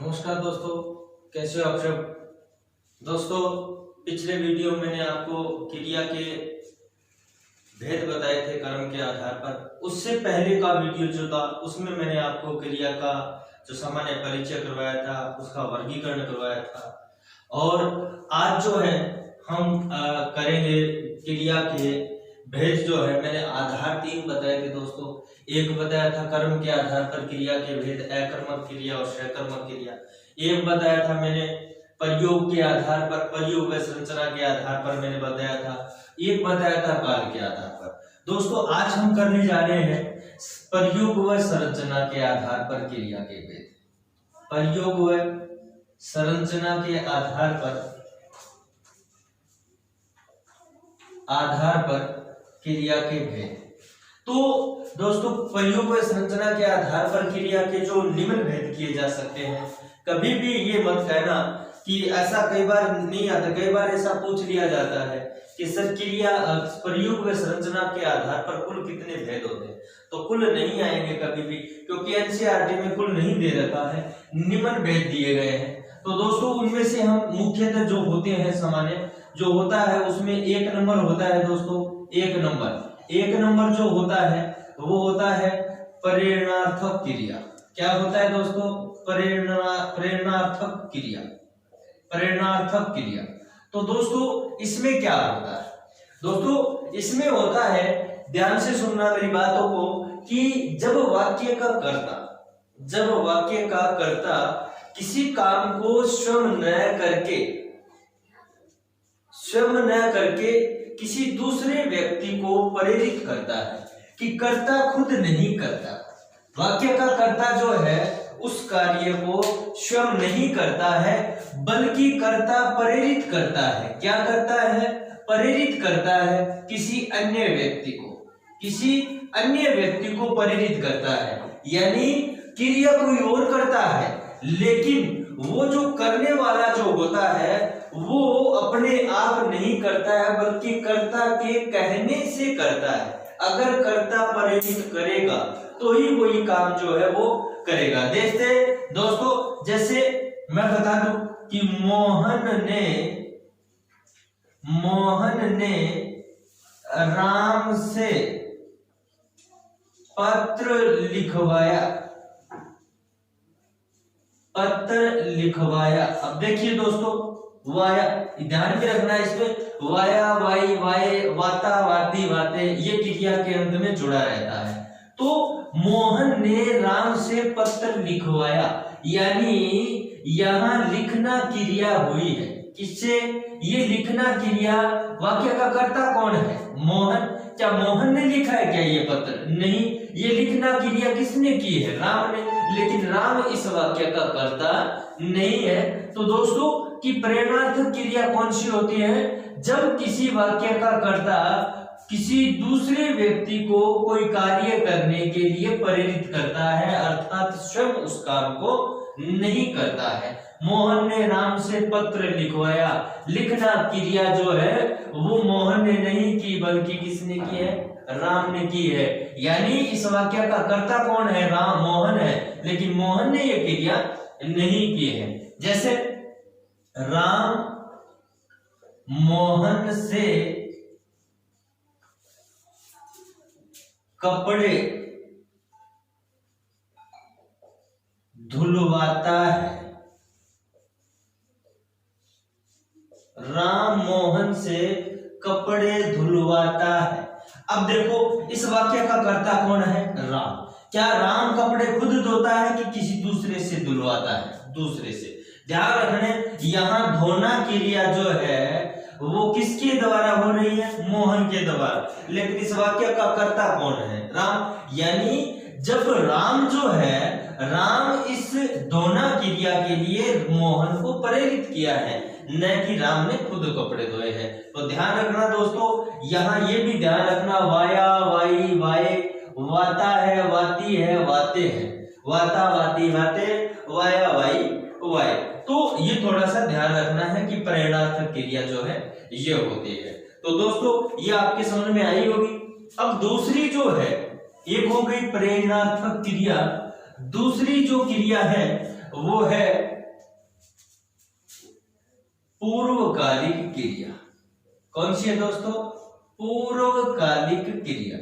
नमस्कार दोस्तों, कैसे हो आप सब। दोस्तों, पिछले वीडियो में मैंने आपको क्रिया के भेद बताए थे कर्म के आधार पर। उससे पहले का वीडियो जो था उसमें मैंने आपको क्रिया का जो सामान्य परिचय करवाया था, उसका वर्गीकरण करवाया था। और आज जो है हम करेंगे क्रिया के भेद। जो है मैंने आधार 3 बताए थे दोस्तों। एक बताया था कर्म के आधार पर क्रिया के भेद, अकर्मक क्रिया और सकर्मक क्रिया। एक बताया था मैंने प्रयोग के आधार पर, प्रयोग व संरचना के आधार पर मैंने बताया था। एक बताया था काल के आधार पर। दोस्तों, आज हम करने जा रहे हैं प्रयोग व संरचना के आधार पर क्रिया के भेद। प्रयोग व संरचना के आधार पर क्रिया के भेद। तो दोस्तों, प्रयोग व संरचना के आधार पर क्रिया के जो निम्न भेद किए जा सकते हैं। कभी भी ये मत कहना कि ऐसा कई बार नहीं आता। कई बार ऐसा पूछ लिया जाता है कि सर क्रिया प्रयोग व संरचना के आधार पर कुल कितने भेद होते हैं। तो कुल नहीं आएंगे कभी भी, क्योंकि एनसीईआरटी में कुल नहीं दे रखा है, निम्न भेद दिए गए हैं। तो दोस्तों, उनमें से हम मुख्यतः जो होते हैं सामान्य जो होता है उसमें एक नंबर होता है दोस्तों। एक नंबर जो होता है वो होता है प्रेरणार्थक क्रिया। क्या होता है दोस्तों? प्रेरणार्थक क्रिया। तो दोस्तों, इसमें क्या होता है? दोस्तों, इसमें होता है, ध्यान से सुनना मेरी बातों को, कि जब वाक्य का कर्ता किसी काम को स्वयं न करके किसी दूसरे व्यक्ति को प्रेरित करता है, कि कर्ता खुद नहीं करता। वाक्य का कर्ता जो है उस कार्य को स्वयं नहीं करता है, बल्कि कर्ता प्रेरित करता है। क्या करता है? प्रेरित करता है किसी अन्य व्यक्ति को प्रेरित करता है। यानी क्रिया कोई और करता है, लेकिन वो जो करने वाला जो होता है वो अपने आप नहीं करता है, बल्कि कर्ता के कहने से करता है। अगर कर्ता प्रेरित करेगा तो ही कोई काम जो है वो करेगा। देखते दोस्तों, जैसे मैं बता दूं कि मोहन ने राम से पत्र लिखवाया। अब देखिए दोस्तों, वाया, ध्यान में रखना है इसमें, वाया, वाई, वाये, वाता, वाती, वाते, ये क्रिया के अंत में जुड़ा रहता है। तो मोहन ने राम से पत्र लिखवाया, यानी यहां लिखना क्रिया हुई है। किससे? ये लिखना क्रिया, वाक्य का कर्ता कौन है? मोहन। क्या मोहन ने लिखा है क्या ये पत्र? नहीं, ये लिखना क्रिया किसने की है? राम ने। लेकिन राम इस वाक्य का कर्ता नहीं है। तो दोस्तों, कि प्रेरणार्थक क्रिया कौन सी होती है? जब किसी वाक्य का कर्ता किसी दूसरे व्यक्ति को कोई कार्य करने के लिए प्रेरित करता है, अर्थात स्वयं उस काम को नहीं करता है। मोहन ने राम से पत्र लिखवाया। लिखना क्रिया जो है वो मोहन ने नहीं की, बल्कि किसने की है? राम ने की है। यानी इस वाक्य का कर्ता कौन है? राम, मोहन है, लेकिन मोहन ने यह क्रिया नहीं की है। जैसे राम मोहन से कपड़े धुलवाता है। राम मोहन से कपड़े धुलवाता है। अब देखो, इस वाक्य का कर्ता कौन है? राम। क्या राम कपड़े खुद धोता है कि किसी दूसरे से धुलवाता है? दूसरे से। ध्यान रखने, यहां धोना क्रिया जो है वो किसके द्वारा हो रही है? मोहन के द्वारा। लेकिन इस वाक्य का कर्ता कौन है? राम। यानी जब राम जो है, राम इस धोना क्रिया के लिए मोहन को प्रेरित किया है, न कि राम ने खुद कपड़े धोए हैं। तो ध्यान रखना दोस्तों, यहाँ ये भी ध्यान रखना, वाया, वाई, वाये, वाता है, वाती है, वाते हैं, वाता, वाती, वाते, वाया, वाई, वाये। तो ये थोड़ा सा ध्यान रखना है कि प्रेरणार्थक क्रिया जो है ये होती है। तो दोस्तों, ये आपके समझ में आई होगी। अब दूसरी जो है, एक हो गई प्रेरणार्थक क्रिया, दूसरी जो क्रिया है वो है पूर्वकालिक क्रिया। कौन सी है दोस्तों? पूर्वकालिक क्रिया।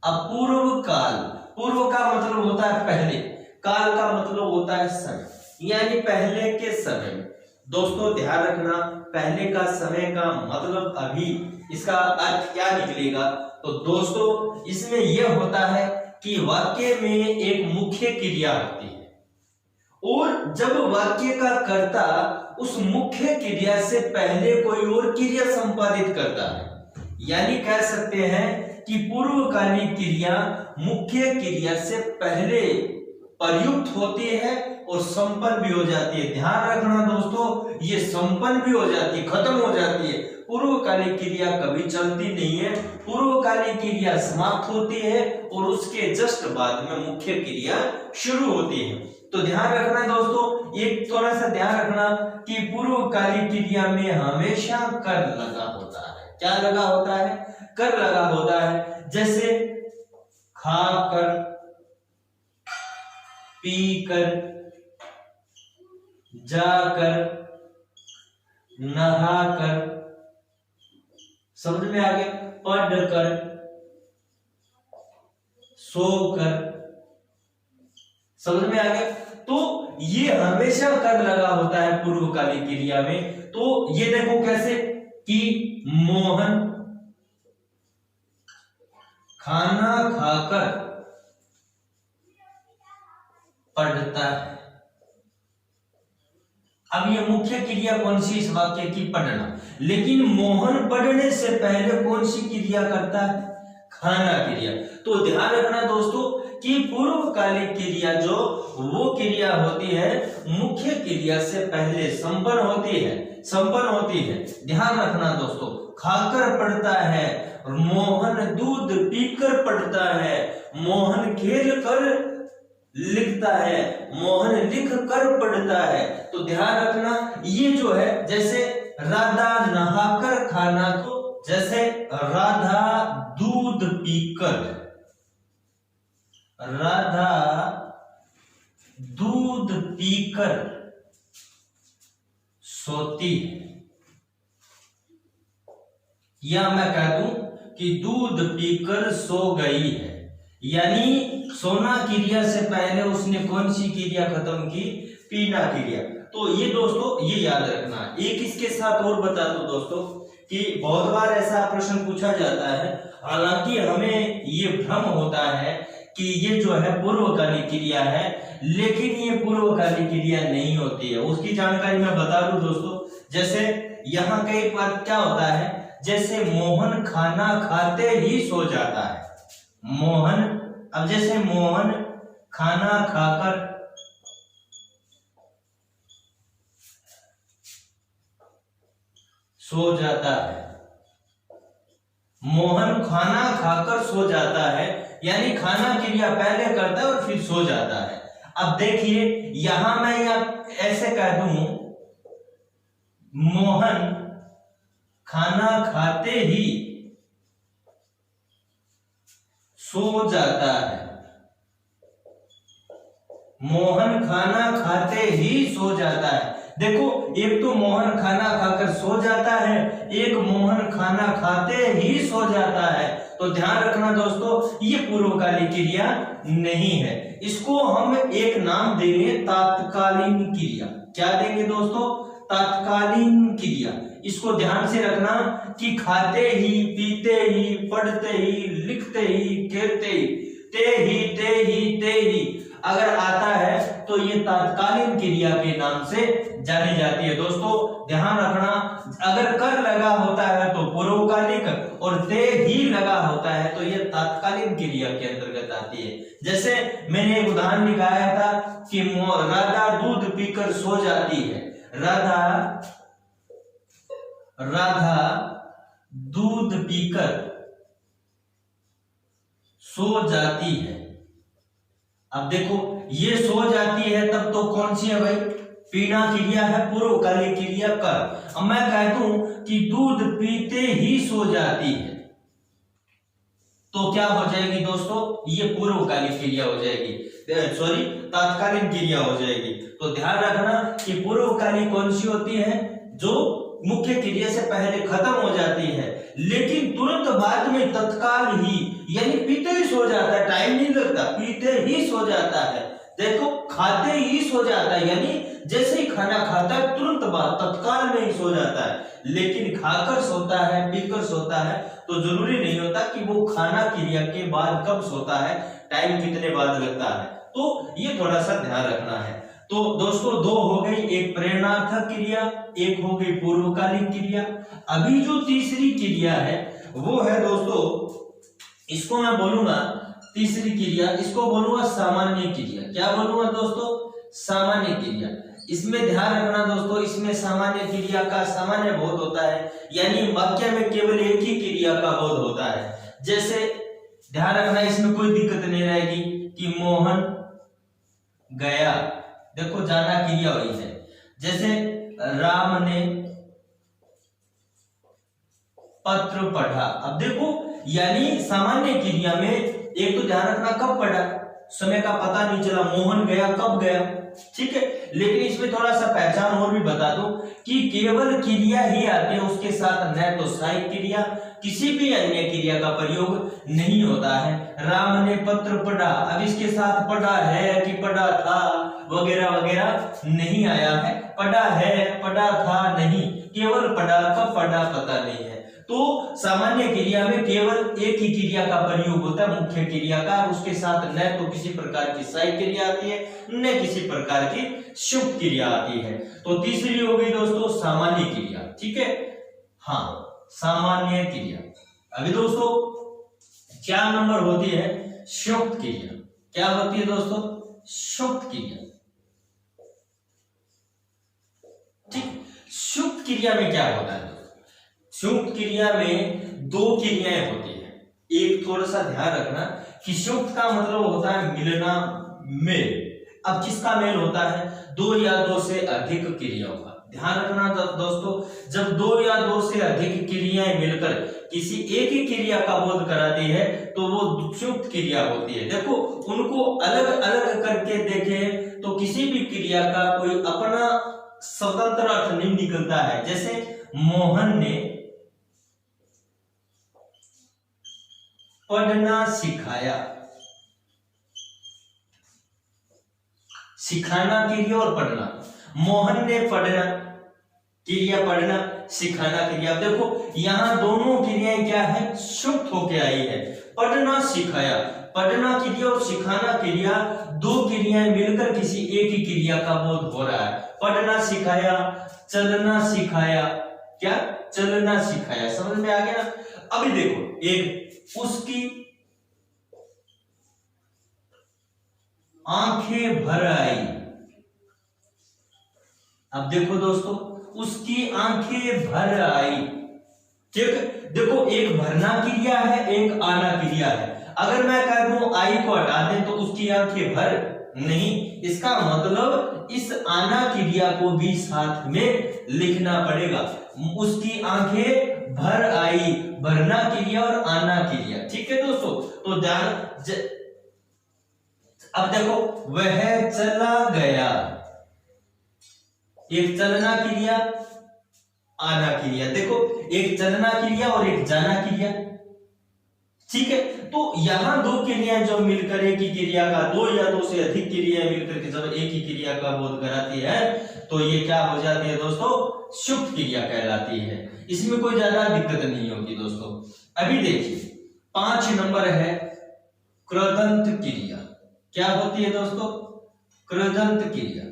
अब पूर्व का मतलब होता है पहले, काल का मतलब होता है समय, यानी पहले के समय में। दोस्तों ध्यान रखना, पहले का समय का मतलब अभी इसका अर्थ क्या निकलेगा? तो दोस्तों इसमें यह होता है कि वाक्य में एक मुख्य क्रिया होती है और जब वाक्य का कर्ता उस मुख्य क्रिया से पहले कोई और क्रिया संपादित करता है, यानी कह सकते हैं कि पूर्वकालिक क्रिया मुख्य क्रिया से पहले प्रयुक्त होती है और संपन्न भी हो जाती है। ध्यान रखना दोस्तों, ये संपन्न भी हो जाती है, खत्म हो जाती है। पूर्वकालिक क्रिया कभी चलती नहीं है, पूर्वकालिक क्रिया समाप्त होती है और उसके जस्ट बाद में मुख्य क्रिया शुरू होती है। तो ध्यान रखना दोस्तों, एक थोड़ा सा ध्यान रखना कि पूर्वकालिक क्रिया में हमेशा कर लगा होता है। क्या लगा होता है? कर लगा होता है। जैसे खाकर, पीकर, जाकर, नहाकर, समझ में आ गया? पढ़कर, सोकर, समझ में आ गया? तो ये हमेशा कर लगा होता है पूर्वकालिक क्रिया में। तो ये देखो कैसे कि मोहन खाना खाकर पढ़ता है। अब ये मुख्य क्रिया कौन सी इस वाक्य की? पढ़ना। लेकिन मोहन पढ़ने से पहले कौन सी क्रिया करता है? खाना क्रिया। तो ध्यान रखना दोस्तों कि पूर्वकालिक क्रिया जो वो क्रिया होती है मुख्य क्रिया से पहले संपन्न होती है। ध्यान रखना दोस्तों, खाकर पढ़ता है, मोहन दूध पीकर पढ़ता है, मोहन खेल कर लिखता है, मोहन लिख कर पढ़ता है। तो ध्यान रखना ये जो है, जैसे राधा नहाकर खाना, तो जैसे राधा दूध पीकर, राधा दूध पीकर सोती है, या मैं कह दूं कि दूध पीकर सो गई है। यानी सोना क्रिया से पहले उसने कौन सी क्रिया खत्म की? पीना क्रिया। तो ये दोस्तों ये याद रखना। एक इसके साथ और बता दो दोस्तों कि बहुत बार ऐसा प्रश्न पूछा जाता है, हालांकि हमें ये भ्रम होता है कि ये जो है पूर्वकालिक क्रिया है, लेकिन ये पूर्वकालिक क्रिया नहीं होती है। उसकी जानकारी मैं बता दूं दोस्तों। जैसे यहाँ कई बार क्या होता है, जैसे मोहन खाना खाते ही सो जाता है। मोहन, अब जैसे मोहन खाना खाकर सो जाता है, मोहन खाना खाकर सो जाता है, यानी खाना क्रिया पहले करता है और फिर सो जाता है। अब देखिए यहां मैं ऐसे कह दूं, मोहन खाना खाते ही सो जाता है, मोहन खाना खाते ही सो जाता है। देखो एक तो मोहन खाना खाकर सो जाता है, एक मोहन खाना खाते ही सो जाता है। तो ध्यान रखना दोस्तों, ये पूर्वकालिक क्रिया नहीं है। इसको हम एक नाम देंगे तात्कालीन क्रिया। क्या देंगे दोस्तों? तात्कालीन क्रिया। इसको ध्यान से रखना कि खाते ही, पीते ही, पढ़ते ही, लिखते ही, खेलते ही, ते ही अगर आता है तो ये तात्कालीन क्रिया के नाम से जानी जाती है। दोस्तों ध्यान रखना, अगर कर लगा होता है तो पूर्वकालिक और ते ही लगा होता है तो ये तात्कालीन क्रिया के अंतर्गत आती है। जैसे मैंने एक उदाहरण निकाला था कि राधा दूध पीकर सो जाती है। राधा दूध पीकर सो जाती है। अब देखो ये सो जाती है, तब तो कौन सी है भाई? पीना क्रिया है, पूर्वकालिक क्रिया कर। अब मैं कह दूं कि दूध पीते ही सो जाती है, तो क्या हो जाएगी दोस्तों, ये पूर्वकालिक क्रिया हो जाएगी, सॉरी तात्कालीन क्रिया हो जाएगी। तो ध्यान रखना कि पूर्वकालिक कौन सी होती है, जो मुख्य क्रिया से पहले खत्म हो जाती है, लेकिन तुरंत बाद में तत्काल ही, यानी पीते ही सो जाता है, टाइम नहीं लगता, पीते ही सो जाता है। देखो खाते ही सो जाता है, यानी जैसे ही खाना खाता है तुरंत बाद तत्काल में ही सो जाता है। लेकिन खाकर सोता है, पीकर सोता है, तो जरूरी नहीं होता कि वो खाना क्रिया के बाद कब सोता है, टाइम कितने बाद लगता है। तो ये थोड़ा सा ध्यान रखना है। तो दोस्तों दो हो गई, एक प्रेरणार्थक क्रिया, एक हो गई पूर्वकालिक क्रिया। अभी जो तीसरी क्रिया है वो है दोस्तों, इसको मैं बोलूंगा तीसरी क्रिया, इसको बोलूंगा सामान्य क्रिया। क्या बोलूंगा दोस्तों, सामान्य क्रिया। इसमें ध्यान रखना दोस्तों, इसमें सामान्य क्रिया का सामान्य बोध होता है, यानी वाक्य में केवल एक ही क्रिया का बोध होता है। जैसे ध्यान रखना, इसमें कोई दिक्कत नहीं रहेगी कि मोहन गया, देखो जाना क्रिया हुई है। जैसे राम ने पत्र पढ़ा, अब देखो यानी सामान्य क्रिया में एक तो ध्यान रखना कब पढ़ा, समय का पता नहीं चला, मोहन गया कब गया, ठीक है। लेकिन इसमें थोड़ा सा पहचान और भी बता दो कि केवल क्रिया ही आती है, उसके साथ न तो सहायक क्रिया, किसी भी अन्य क्रिया का प्रयोग नहीं होता है। राम ने पत्र पढ़ा, अब इसके साथ पढ़ा है कि पढ़ा था वगैरह वगैरह नहीं आया है, पढ़ा है पढ़ा था नहीं, केवल पढ़ा, कब पढ़ा पता नहीं है। तो सामान्य क्रिया में केवल एक ही क्रिया का प्रयोग होता है, मुख्य क्रिया का, उसके साथ न तो किसी प्रकार की सहायक क्रिया आती है, न किसी प्रकार की शुभ क्रिया आती है। तो तीसरी हो गई दोस्तों सामान्य क्रिया, ठीक है, हाँ सामान्य क्रिया। अभी दोस्तों 4 नंबर होती है शुभ क्रिया। क्या होती है दोस्तों, शुभ क्रिया, ठीक। शुभ क्रिया में क्या होता है, शुभ क्रिया में दो क्रियाएं होती है। एक थोड़ा सा ध्यान रखना कि शुभ का मतलब होता है मिलना, मेल। अब किसका मेल होता है, दो या दो से अधिक क्रियाओं का। ध्यान रखना दोस्तों, जब दो या दो से अधिक क्रियाएं मिलकर किसी एक ही क्रिया का बोध कराती है तो वो शुभ क्रिया होती है। देखो उनको अलग अलग करके देखें तो किसी भी क्रिया का कोई अपना स्वतंत्र अर्थ नहीं निकलता है। जैसे मोहन ने पढ़ना सिखाया, सिखाना क्रिया और पढ़ना, मोहन ने पढ़ना क्रिया, पढ़ना सिखाना क्रिया। देखो यहां दोनों क्रियाएं क्या है, शुभ होके आई है। पढ़ना सिखाया, पढ़ना क्रिया और सिखाना क्रिया, दो क्रियाएं मिलकर किसी एक ही क्रिया का बोध हो रहा है। पढ़ना सिखाया, चलना सिखाया, क्या चलना सिखाया, समझ में आ गया ना। अभी देखो एक उसकी आंखें भर आई, अब देखो दोस्तों उसकी आंखें भर आई, ठीक। देखो एक भरना क्रिया है, एक आना क्रिया है। अगर मैं कह दूं आई को हटा दें तो उसकी आंखें भर नहीं, इसका मतलब इस आना क्रिया को भी साथ में लिखना पड़ेगा। उसकी आंखें भर आई, भरना क्रिया और आना क्रिया, ठीक है दोस्तों। तो ध्यान अब देखो वह चला गया, एक चलना क्रिया, आना क्रिया। देखो एक चलना क्रिया और एक जाना क्रिया, ठीक है। तो यहां दो क्रियाएं जो मिलकर एक ही क्रिया का, दो या दो से अधिक क्रियाएं मिलकर के जब एक ही क्रिया का बोध कराती है तो ये क्या हो जाती है दोस्तों, शुभ क्रिया कहलाती है। इसमें कोई ज्यादा दिक्कत नहीं होगी दोस्तों। अभी देखिए 5 नंबर है कृदंत क्रिया। क्या होती है दोस्तों, कृदंत क्रिया।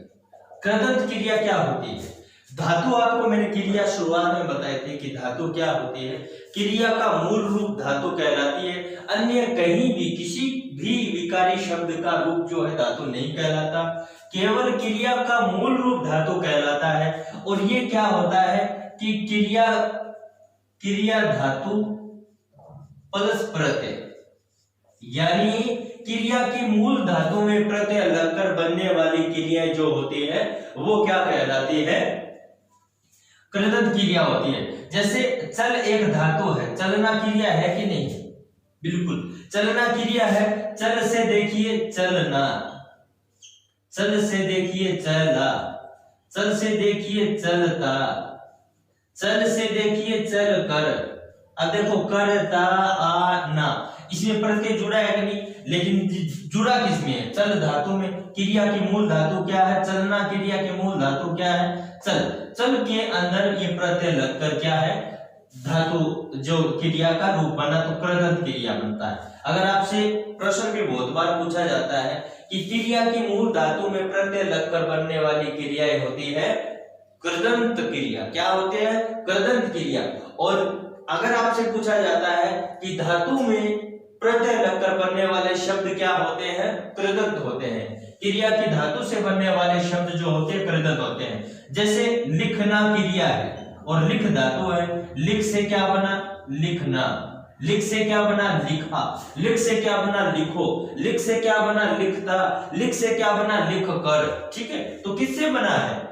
कृदंत क्रिया क्या होती है, धातु आपको मैंने क्रिया शुरुआत में बताई थी कि धातु क्या होती है। क्रिया का मूल रूप धातु कहलाती है, अन्य कहीं भी किसी भी विकारी शब्द का रूप जो है धातु नहीं कहलाता, केवल क्रिया का मूल रूप धातु कहलाता है। और ये क्या होता है कि क्रिया धातु प्लस प्रत्यय, यानी क्रिया की मूल धातु में प्रत्यय लगकर बनने वाली क्रियाएं जो होती है वो क्या कहलाती है, कृदंत क्रिया होती है। जैसे चल एक धातु है, चलना क्रिया है कि नहीं, बिल्कुल, चलना क्रिया है। चल से देखिए चलना, चल से देखिए चला, चल से देखिए चलता, चल से देखिए चल कर। अब देखो करता आना, इसमें प्रत्यय जुड़ा है कि नहीं, लेकिन जुड़ा किसमें है, चल धातु में। क्रिया की मूल धातु क्या है, चलना। क्रिया की मूल धातु क्या है, चल। चल के अंदर ये प्रत्यय लगकर क्या है, धातु जो क्रिया का रूप बना तो कृदंत क्रिया बनता है। अगर आपसे प्रश्न भी बहुत बार पूछा जाता है कि क्रिया की मूल धातु में प्रत्यय लगकर बनने वाली क्रियाएं होती है कृदंत क्रिया। क्या होते हैं, कृदंत क्रिया। और अगर आपसे पूछा जाता है कि धातु में प्रत्यय लगकर बनने वाले शब्द क्या होते हैं, कृदंत होते हैं। क्रिया की धातु से बनने वाले शब्द जो होते हैं कृदंत होते हैं। जैसे लिखना क्रिया है और लिख धातु है, लिख से क्या बना, लिखना। लिख से क्या बना, लिखा। लिख से क्या बना, लिखो। लिख से क्या बना, लिखता। लिख से क्या बना, लिख कर। ठीक है, तो किससे बना है,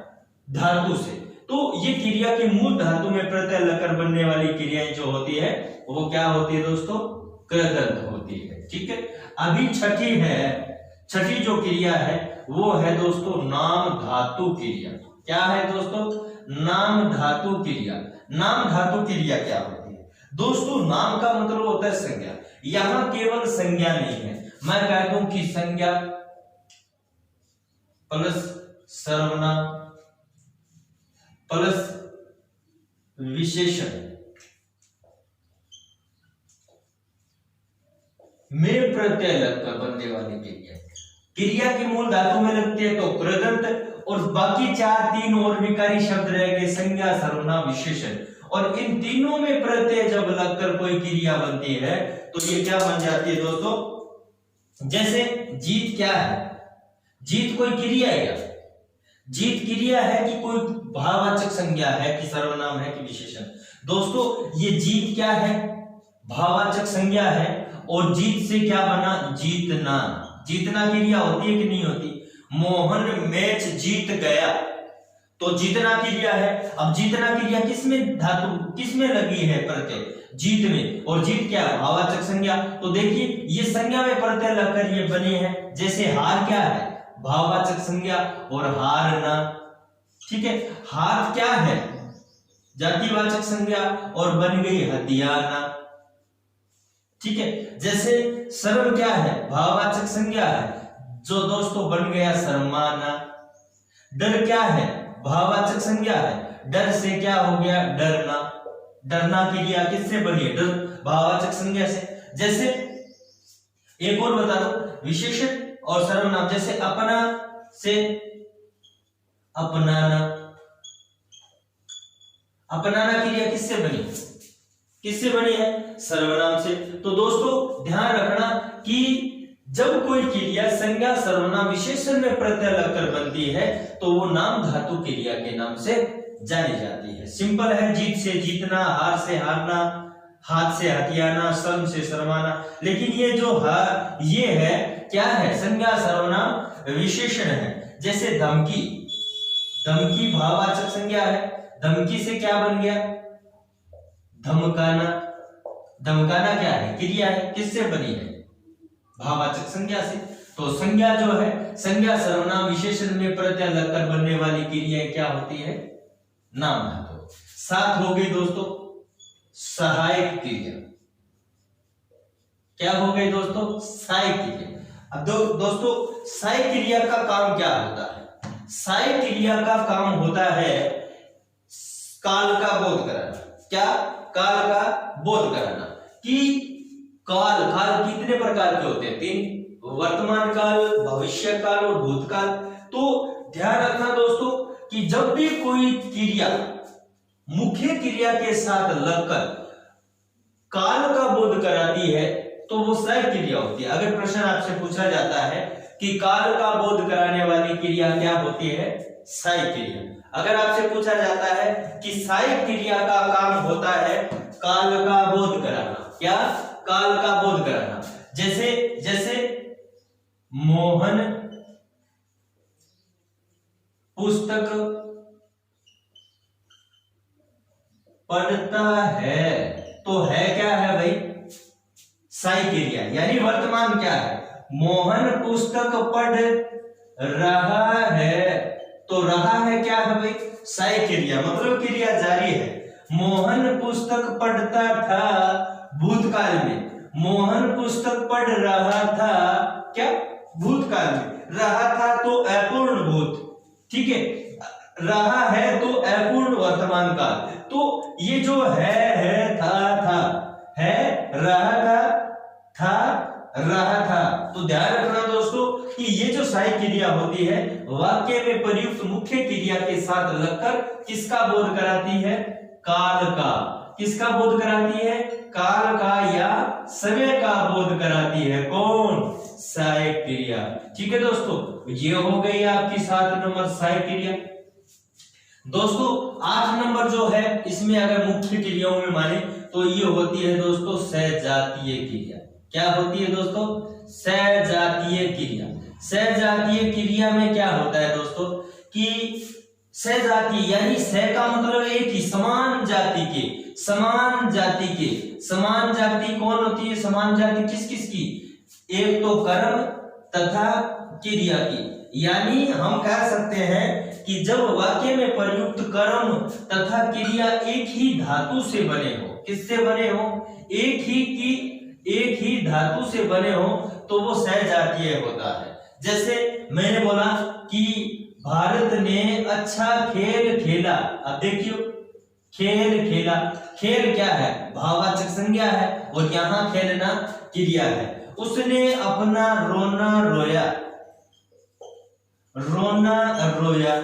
धातु से। तो ये क्रिया की मूल धातु में प्रत्यय लगकर बनने वाली क्रियाएं जो होती है वो क्या होती है दोस्तों, कृदंत होती है। ठीक है, अभी छठी है, छठी जो क्रिया है वो है दोस्तों नाम धातु क्रिया। क्या है दोस्तों, नाम धातु क्रिया। नाम धातु क्रिया क्या होती है दोस्तों, नाम का मतलब होता है संज्ञा। यहां केवल संज्ञा नहीं है, मैं कह दूं कि संज्ञा प्लस सर्वनाम प्लस विशेषण में प्रत्यय लगकर बनने वाली क्रिया। क्रिया की मूल धातु में लगती है तो कृदंत, और बाकी चार तीन और विकारी शब्द रह गए, संज्ञा सर्वनाम विशेषण। और इन तीनों में प्रत्यय जब लगकर कोई क्रिया बनती है तो ये क्या बन जाती है दोस्तों, जैसे जीत क्या है, जीत कोई क्रिया है क्या, जीत क्रिया है कि कोई भाववाचक संज्ञा है कि सर्वनाम है कि विशेषण। दोस्तों ये जीत क्या है, भाववाचक संज्ञा है। और जीत से क्या बना, जीतना। जीतना क्रिया होती है कि नहीं होती, मोहन मैच जीत गया तो जीतना क्रिया है। अब जीतना क्रिया किसमें धातु किसमें लगी है, प्रत्यय, जीत में। और जीत क्या, भाववाचक संज्ञा। तो देखिए ये संज्ञा में प्रत्यय लगकर ये बने हैं। जैसे हार क्या है, भाववाचक संज्ञा, और हारना। ठीक है, हार क्या है, जातिवाचक संज्ञा, और बन गई हथियाना। ठीक है, जैसे शर्म क्या है, भाववाचक संज्ञा है, जो दोस्तों बन गया शर्माना। डर क्या है, भाववाचक संज्ञा है, डर से क्या हो गया, डरना। डरना क्रिया किससे बनी है, डर भाववाचक संज्ञा से। जैसे एक और बता दो, विशेषण और सर्वनाम, जैसे अपना से अपनाना। अपनाना क्रिया किससे बनी, किससे बनी है, सर्वनाम से। तो दोस्तों ध्यान रखना कि जब कोई क्रिया संज्ञा सर्वनाम विशेषण में प्रत्यय लगकर बनती है तो वो नाम धातु क्रिया के नाम से जानी जाती है। सिंपल है, जीत से जीतना, हार से हारना, हाथ से हथियाना, शर्म से शर्माना। लेकिन ये जो ये है क्या है, संज्ञा सर्वनाम विशेषण है। जैसे धमकी, धमकी भाववाचक संज्ञा है, धमकी से क्या बन गया, धमकाना। धमकाना क्या है, क्रिया है, किससे बनी है, भाववाचक संज्ञा से। तो संज्ञा जो है, संज्ञा सर्वनाम विशेषण में प्रत्यय लगकर बनने वाली क्रिया क्या होती है, नाम धातु। सात हो गई दोस्तों सहायक क्रिया। क्या हो गई दोस्तों, सहायक क्रिया। अब दोस्तों सहायक क्रिया का काम क्या होता है, सहायक क्रिया का काम होता है काल का बोध कराना। क्या, काल का बोध कराना। कि काल, काल कितने प्रकार के होते हैं, तीन, वर्तमान काल, भविष्य काल और भूतकाल। तो ध्यान रखना दोस्तों कि जब भी कोई क्रिया मुख्य क्रिया के साथ लगकर काल का बोध कराती है तो वो सहायक क्रिया होती है। अगर प्रश्न आपसे पूछा जाता है कि काल का बोध कराने वाली क्रिया क्या होती है, सहायक क्रिया। अगर आपसे पूछा जाता है कि सहायक क्रिया का काम होता है काल का बोध कराना, क्या, काल का बोध कराना। जैसे जैसे मोहन पुस्तक पढ़ता है, तो है क्या है भाई, साई क्रिया यानी वर्तमान क्या है, मोहन पुस्तक पढ़ रहा है, तो रहा है क्या है भाई, साई क्रिया, मतलब क्रिया जारी है। मोहन पुस्तक पढ़ता था भूतकाल में, मोहन पुस्तक पढ़ रहा था क्या, भूतकाल में, रहा था तो अपूर्ण भूत, ठीक है, रहा है तो अपूर्ण वर्तमान काल, तो ये जो है था है, रहा था, तो ध्यान रखना दोस्तों कि ये जो साई क्रिया होती है वाक्य में प्रयुक्त मुख्य क्रिया के साथ लगकर किसका बोध कराती है, काल का, किसका बोध कराती है, काल का या समय का बोध कराती है, कौन, साई क्रिया। ठीक है दोस्तों, ये हो गई आपकी 7 नंबर साई क्रिया। दोस्तों 8 नंबर जो है इसमें अगर मुख्य क्रियाओं में माने तो ये होती है दोस्तों सजातीय क्रिया। क्या होती है दोस्तों, सजातीय क्रिया। सजातीय क्रिया में क्या होता है दोस्तों कि सजातीय यानी स का मतलब एक ही, समान जाति के, समान जाति के, समान जाति कौन होती है, समान जाति किस किस की, एक तो कर्म तथा क्रिया की, यानी हम कह सकते हैं कि जब वाक्य में प्रयुक्त कर्म तथा क्रिया एक ही धातु से बने हो, किससे बने हो, एक ही धातु से बने हो, तो वो सजातीय होता है। जैसे मैंने बोला कि भारत ने अच्छा खेल खेला, अब देखियो खेल खेला, खेल क्या है, भाववाचक संज्ञा है, और यहाँ खेलना क्रिया है। उसने अपना रोना रोया, रोना रोया,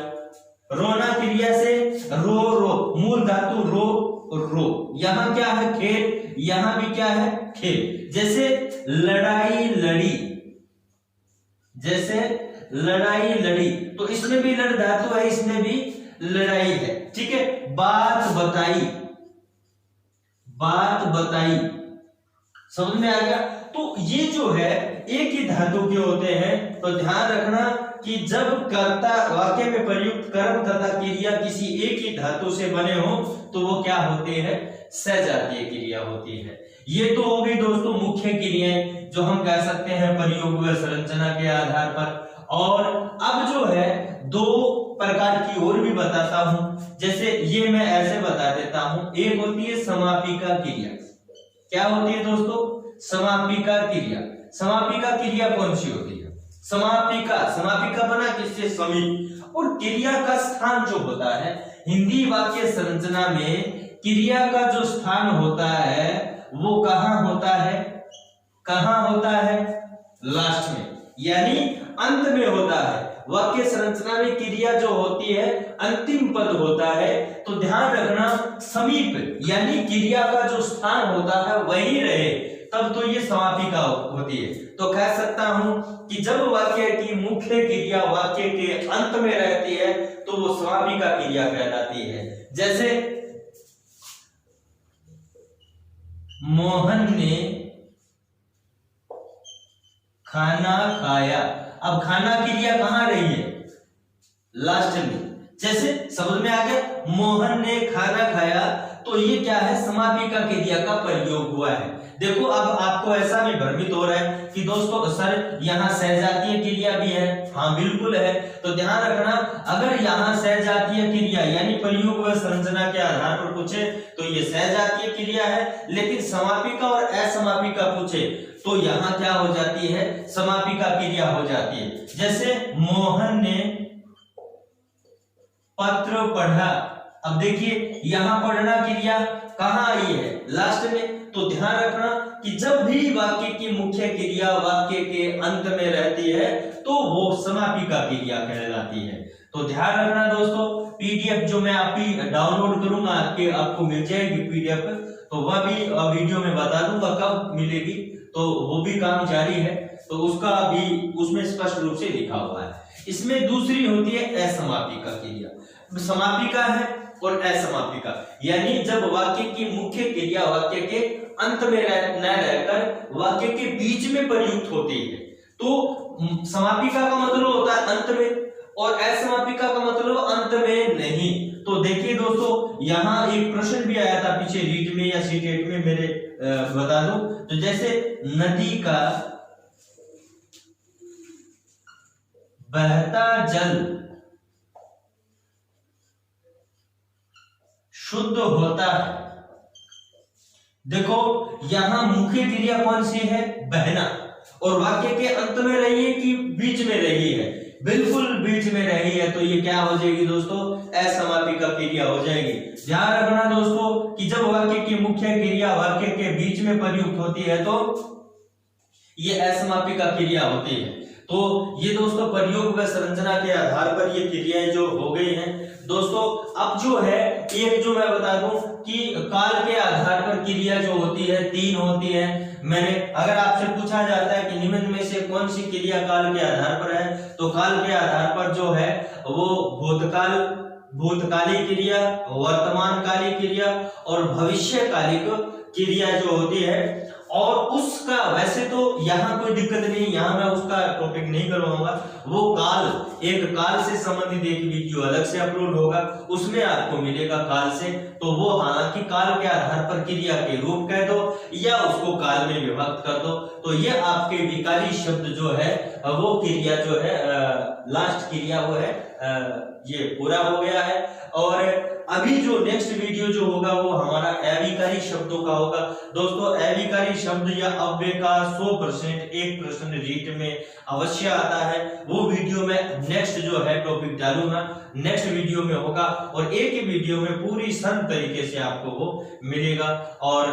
रोना क्रिया से रो, मूल धातु रो, यहाँ क्या है, खेल, यहाँ भी क्या है, खेल। जैसे लड़ाई लड़ी, जैसे लड़ाई लड़ी, तो इसमें भी लड़ धातु है, इसमें भी लड़ाई है, ठीक है। बात बताई, बात बताई, समझ में आ गया। तो ये जो है एक ही धातु के होते हैं, तो ध्यान रखना कि जब कर्ता वाक्य में प्रयुक्त कर्म तथा क्रिया किसी एक ही धातु से बने हो तो वो क्या होते हैं, सजातीय क्रिया होती है। ये तो हो गई दोस्तों मुख्य क्रियाएं जो हम कह सकते हैं प्रयोग व संरचना के आधार पर। और अब जो है 2 प्रकार की और भी बताता हूं, जैसे ये मैं ऐसे बता देता हूं। एक होती है समापिका क्रिया। क्या होती है दोस्तों, समापिका क्रिया। समापिका क्रिया कौन सी होती है, समापिका, समापिका बना किससे, समीप। और क्रिया का स्थान जो होता है हिंदी वाक्य संरचना में, क्रिया का जो स्थान होता है वो कहां होता है, कहां होता है, लास्ट में, यानी अंत में होता है। वाक्य संरचना में क्रिया जो होती है अंतिम पद होता है, तो ध्यान रखना समीप यानी क्रिया का जो स्थान होता है वही रहे, तब तो ये समापिका होती है। तो कह सकता हूं कि जब वाक्य की मुख्य क्रिया वाक्य के अंत में रहती है तो वो समापिका क्रिया कहलाती है। जैसे मोहन ने खाना खाया, अब खाना क्रिया कहां रही है, लास्ट में। जैसे समझ में आ गया, मोहन ने खाना खाया, तो ये क्या है, समापिका क्रिया का प्रयोग हुआ है। देखो अब आपको ऐसा भी भ्रमित हो रहा है कि दोस्तों सर यहाँ सजातीय क्रिया भी है, हाँ बिल्कुल है। तो ध्यान रखना, अगर यहाँ सजातीय क्रिया यानी प्रयोग व संरचना के आधार पर पूछे तो ये सजातीय क्रिया है, लेकिन समापिका और असमापिका पूछे तो यहाँ क्या हो जाती है, समापिका क्रिया हो जाती है। जैसे मोहन ने पत्र पढ़ा, अब देखिए यहाँ पढ़ना क्रिया कहाँ आई है, लास्ट में। तो ध्यान रखना कि जब भी वाक्य की मुख्य क्रिया वाक्य के अंत में रहती है तो वो समापिका क्रिया कहलाती है। तो ध्यान रखना दोस्तों, पीडीएफ जो मैं आपकी डाउनलोड करूंगा आपको मिल जाएगी पीडीएफ, तो वह भी वीडियो में बता दूंगा कब मिलेगी, तो वो भी काम जारी है, तो उसका भी उसमें स्पष्ट रूप से लिखा हुआ है। इसमें दूसरी होती है असमापिका क्रिया। समापिका है और असमापिका, यानी जब वाक्य की मुख्य क्रिया वाक्य के अंत में न रहकर वाक्य के बीच में प्रयुक्त होती है, तो समापिका का मतलब होता है अंत में और असमापिका का मतलब अंत में नहीं। तो देखिए दोस्तों, यहाँ एक प्रश्न भी आया था पीछे रीट में या सीटेट में, मेरे बता दूं तो जैसे नदी का बहता जल शुद्ध होता है। देखो यहां मुख्य क्रिया कौन सी है, बहना, और वाक्य के अंत में रही है कि बीच में रही है, बिल्कुल बीच में रही है, तो ये क्या हो जाएगी दोस्तों, असमापिका क्रिया हो जाएगी। ध्यान रखना दोस्तों कि जब वाक्य की मुख्य क्रिया वाक्य के बीच में प्रयुक्त होती है तो ये असमापिका क्रिया होती है। तो ये दोस्तों प्रयोग व संरचना के आधार पर ये क्रियाएं जो हो गई हैं दोस्तों। अब जो है एक जो मैं बता दूं कि काल के आधार पर क्रिया जो होती है 3 होती है। मैंने अगर आपसे पूछा जाता है कि निम्न में से कौन सी क्रिया काल के आधार पर है, तो काल के आधार पर जो है वो भूतकालिक क्रिया, वर्तमानकालिक क्रिया और भविष्यकालिक क्रिया जो होती है। और उसका वैसे तो यहाँ कोई दिक्कत नहीं, यहाँ मैं उसका टॉपिक नहीं करवाऊंगा, वो एक काल से संबंधित एक वीडियो अलग से अपलोड होगा, उसमें आपको मिलेगा काल से। तो वो हालांकि काल के आधार पर क्रिया के रूप कह दो या उसको काल में विभक्त कर दो, तो ये आपके विकाली शब्द जो है वो क्रिया जो है लास्ट क्रिया वो है ये पूरा हो गया है। और अभी जो नेक्स्ट वीडियो जो होगा वो हमारा अविकारी शब्दों का होगा दोस्तों। अविकारी शब्द या अव्यय का 100% एक प्रश्न रीट में अवश्य आता है, वो वीडियो में नेक्स्ट जो है टॉपिक डालूंगा, नेक्स्ट वीडियो में होगा और एक ही वीडियो में पूरी सरल तरीके से आपको वो मिलेगा। और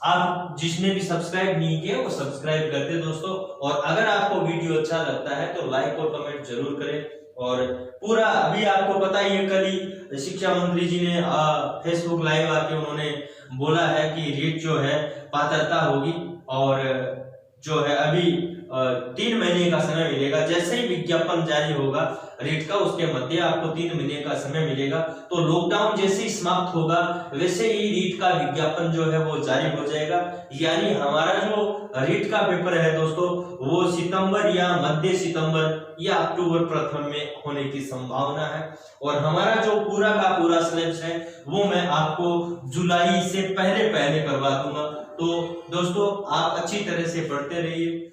आप जिसने भी सब्सक्राइब नहीं किया वो सब्सक्राइब कर दे दोस्तों। और अगर आपको वीडियो अच्छा लगता है तो लाइक और कमेंट जरूर करें। और पूरा अभी आपको पता ही है, कल ही शिक्षा मंत्री जी ने फेसबुक लाइव आके उन्होंने बोला है कि रीट जो है पात्रता होगी और जो है अभी 3 महीने का समय मिलेगा। जैसे ही विज्ञापन जारी होगा रीट का उसके मध्य आपको 3 महीने का समय मिलेगा। तो लॉकडाउन जैसे ही समाप्त होगा वैसे ही रीट का विज्ञापन जो है वो जारी हो जाएगा। यानी हमारा जो रीट का पेपर है दोस्तों वो सितंबर या मध्य सितंबर या अक्टूबर प्रथम में होने की संभावना है। और हमारा जो पूरा का पूरा सिलेबस है वो मैं आपको जुलाई से पहले करवा दूंगा। तो दोस्तों आप अच्छी तरह से पढ़ते रहिए।